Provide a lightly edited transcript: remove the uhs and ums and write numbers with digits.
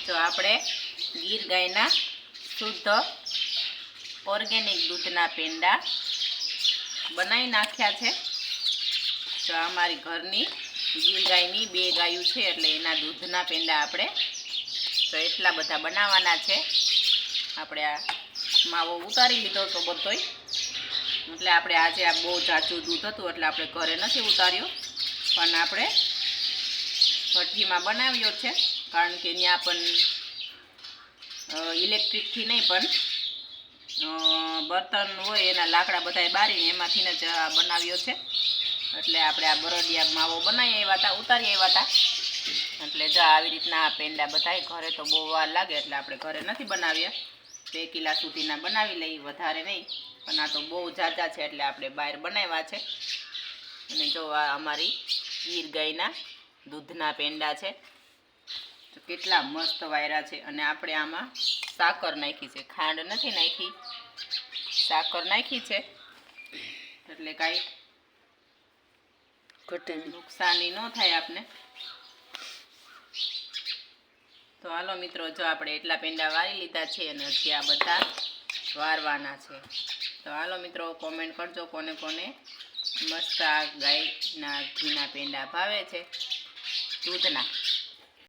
તો આપણે ગીર ગાયના શુદ્ધ ઓર્ગેનિક દૂધના પેંડા બનાવી નાખ્યા છે। તો અમારી ઘરની ગીર ગાયની 2 ગાયું છે એટલે એના દૂધના પેંડા આપણે તો એટલા બધા બનાવવાના છે। આપણે આ માવો ઉતારી લીધો તો બધોય, એટલે આપણે આજે આ બહુ જાચું દૂધ હતું એટલે આપણે ઘરે નથી ઉતાર્યું, પણ આપણે ભઠ્ઠીમાં બનાવ્યો છે, કારણ કે ત્યાં પણ ઇલેક્ટ્રિકથી નહીં પણ બર્તન હોય એના લાકડા બધાય બારીને એમાંથીને જ બનાવ્યો છે। એટલે આપણે આ બરડિયા માવો બનાવી આવ્યા હતા, ઉતારી આવ્યા હતા। એટલે જો આવી રીતના આ પેંડા બધાય ઘરે તો બહુ વાર લાગે એટલે આપણે ઘરે નથી બનાવ્યા, 2 કિલા સુધીના બનાવી લઈ, વધારે નહીં, પણ આ તો બહુ ઝાઝા છે એટલે આપણે બહાર બનાવ્યા છે। અને જો આ અમારી ગીર ગાયના દૂધના પેંડા છે, તો કેટલા મસ્ત વાયરા છે। અને આપણે આમાં સાકર નાખી છે, ખાંડ નથી નાખી, સાકર નાખી છે, એટલે કાંઈ નુકસાની ન થાય આપને। તો હાલો મિત્રો, જો આપણે એટલા પેંડા વારી લીધા છે અને હજી આ બધા વારવાના છે। તો હાલો મિત્રો, કોમેન્ટ કરજો કોને કોને મસ્ત આ ગાયના ઘીના પેંડા ભાવે છે દૂધના।